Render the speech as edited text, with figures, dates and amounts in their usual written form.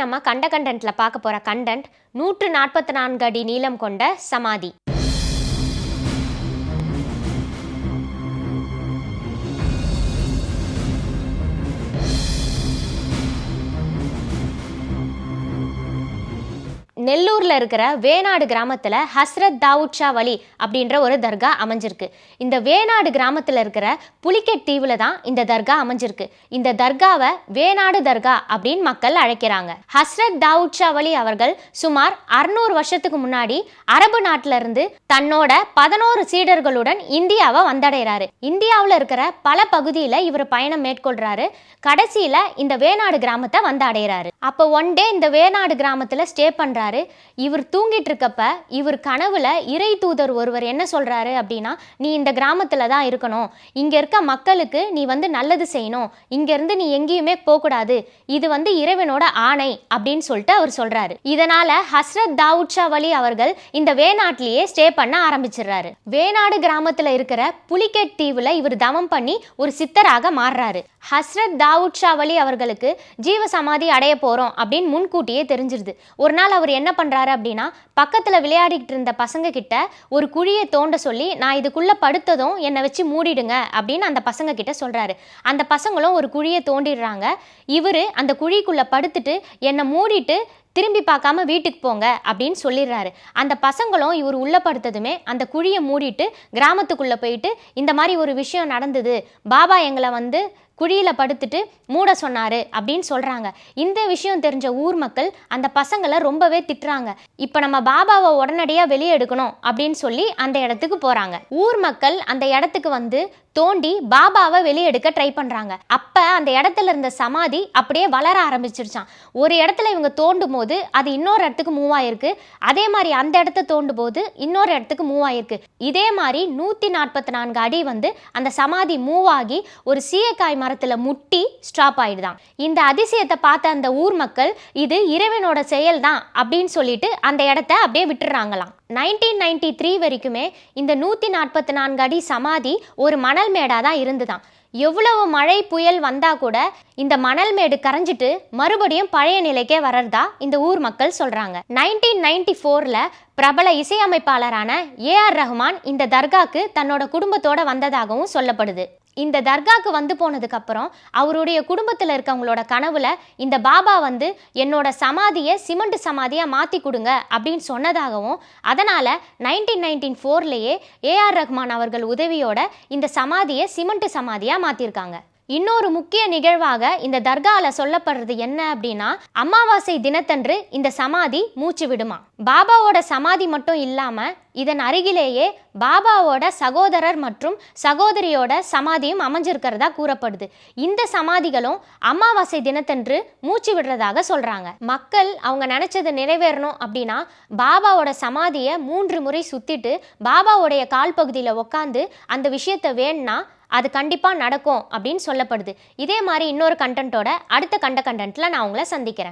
நம்ம கண்டென்ட்ல பார்க்க போற கண்டென்ட் 144 அடி நீளம் கொண்ட சமாதி. நெல்லூர்ல இருக்கிற வேணாடு கிராமத்துல ஹஸ்ரத் தாவூத் ஷா வலி அப்படின்ற ஒரு தர்கா அமைஞ்சிருக்கு. இந்த வேணாடு கிராமத்துல இருக்கிற புலிகெட் தீவுல தான் இந்த தர்கா அமைஞ்சிருக்கு. இந்த தர்காவை வேணாடு தர்கா அப்படின்னு மக்கள் அழைக்கிறாங்க. ஹஸ்ரத் தாவூத் ஷா வலி அவர்கள் சுமார் 600 வருஷத்துக்கு முன்னாடி அரபு நாட்டுல இருந்து தன்னோட 11 சீடர்களுடன் இந்தியாவை வந்தடைறாரு. இந்தியாவில் இருக்கிற பல பகுதியில இவர் பயணம் மேற்கொள்றாரு. கடைசியில இந்த வேணாடு கிராமத்தை வந்து அடைகிறாரு. அப்போ ஒன் டே இந்த வேணாடு கிராமத்துல ஸ்டே பண்றாரு. இவர் தூங்கிட்டு இருக்கப்ப இவர் கனவுல இறை தூதர் ஒருவர் என்ன சொல்றாரு அப்படின்னா, நீ இந்த கிராமத்துல தான் இருக்கணும், இங்க இருக்க மக்களுக்கு நீ வந்து நல்லது செய்யணும், இங்க இருந்து நீ எங்கேயுமே போகக்கூடாது, இது வந்து இறைவனோட ஆணை அப்படின்னு சொல்லிட்டு அவர் சொல்றாரு. இதனால ஹஸ்ரத் தாவூத் ஷா வலி அவர்கள் இந்த வேணாட்டிலேயே ஸ்டே பண்ண ஆரம்பிச்சிடுறாரு. வேணாடு கிராமத்துல இருக்கிற புலிகெட் தீவுல இவர் தவம் பண்ணி ஒரு சித்தராக மாறுறாரு. ஹஸ்ரத் தாவூத் ஷா வலி அவர்களுக்கு ஜீவ சமாதி அடைய போறோம் அப்படின்னு முன்கூட்டியே தெரிஞ்சிருது. ஒரு நாள் அவர் என்ன பண்றாரு அப்படின்னா, பக்கத்துல விளையாடிக்கிட்டு இருந்த பசங்க கிட்ட ஒரு குழியை தோண்ட சொல்லி, நான் இதுக்குள்ள படுத்ததும் என்னை வச்சு மூடிடுங்க அப்படின்னு அந்த பசங்க கிட்ட சொல்றாரு. அந்த பசங்களும் ஒரு குழியை தோண்டிடுறாங்க. இவரு அந்த குழிக்குள்ள படுத்துட்டு என்னை மூடிட்டு திரும்பி பார்க்காம வீட்டுக்கு போங்க அப்படின்னு சொல்லிடுறாரு. அந்த பசங்களும் இவர் உள்ள படுத்ததுமே அந்த குழியை மூடிட்டு கிராமத்துக்குள்ள போயிட்டு, இந்த மாதிரி ஒரு விஷயம் நடந்தது, பாபா எங்களை வந்து குழியில படுத்துட்டு மூட சொன்னாரு அப்படின்னு சொல்றாங்க. இந்த விஷயம் தெரிஞ்ச ஊர் மக்கள் அந்த பசங்களை ரொம்பவே திட்டுறாங்க. இப்ப நம்ம பாபாவை உடனடியா வெளியே எடுக்கணும் அப்படின்னு சொல்லி அந்த இடத்துக்கு போறாங்க. ஊர் மக்கள் அந்த இடத்துக்கு வந்து தோண்டி பாபாவை வெளியே எடுக்க ட்ரை பண்றாங்க. அப்ப அந்த இடத்துல இருந்த சமாதி அப்படியே வளர ஆரம்பிச்சிருச்சான். ஒரு இடத்துல இவங்க தோண்டும் போது அது இன்னொரு இடத்துக்கு மூவ் ஆயிருக்கு. அதே மாதிரி அந்த இடத்த தோண்டும் போது இன்னொரு இடத்துக்கு மூவ் ஆயிருக்கு. இதே மாதிரி 144 அடி வந்து அந்த சமாதி மூவ் ஆகி ஒரு சீயக்காய் மரத்துல முட்டி ஸ்டாப் ஆயிடுதான். இந்த அதிசயத்தை பார்த்த அந்த ஊர் மக்கள் இது இறைவனோட செயல் தான் அப்படின்னு சொல்லிட்டு அந்த இடத்த அப்படியே விட்டுறாங்களாம். 1993 வரைக்குமே இந்த 144 அடி சமாதி ஒரு மணல் மேடா தான் இருந்துதான். எவ்வளவு மழை புயல் வந்தா கூட இந்த மணல் மேடு கரைஞ்சிட்டு மறுபடியும் பழைய நிலைக்கே வர்றதா இந்த ஊர் மக்கள் சொல்றாங்க. 1994ல பிரபல இசையமைப்பாளரான ஏஆர் ரஹ்மான் இந்த தர்காக்கு தன்னோட குடும்பத்தோட வந்ததாகவும் சொல்லப்படுது. இந்த தர்காக்கு வந்து போனதுக்கு அப்புறம் அவருடைய குடும்பத்தில் இருக்கவங்களோட கனவுல இந்த பாபா வந்து என்னோட சமாதியை சிமெண்ட் சமாதியா மாத்தி கொடுங்க அப்படின்னு சொன்னதாகவும், அதனால 1994லயே ஏஆர் ரஹ்மான் அவர்கள் உதவியோட இந்த சமாதியை சிமெண்ட் சமாதியா மாத்திருக்காங்க. இன்னொரு முக்கிய நிகழ்வாக இந்த தர்கால சொல்லப்படுறது என்ன அப்படின்னா, அமாவாசை தினத்தன்று இந்த சமாதி மூச்சு விடுமா. பாபாவோட சமாதி மட்டும் இல்லாம இதன் அருகிலேயே பாபாவோட சகோதரர் மற்றும் சகோதரியோட சமாதியும் அமைஞ்சிருக்கிறதா கூறப்படுது. இந்த சமாதிகளும் அமாவாசை தினத்தன்று மூச்சு விடுறதாக சொல்றாங்க. மக்கள் அவங்க நினைச்சது நிறைவேறணும் அப்படின்னா பாபாவோட சமாதியை 3 முறை சுத்திட்டு பாபாவோடைய கால் பகுதியில் உட்காந்து அந்த விஷயத்தை வேணும்னா அது கண்டிப்பா நடக்கும் அப்படின்னு சொல்லப்படுது. இதே மாதிரி இன்னொரு கண்டென்ட்டோட அடுத்த கண்டென்ட்ல நான் உங்களை சந்திக்கிறேன்.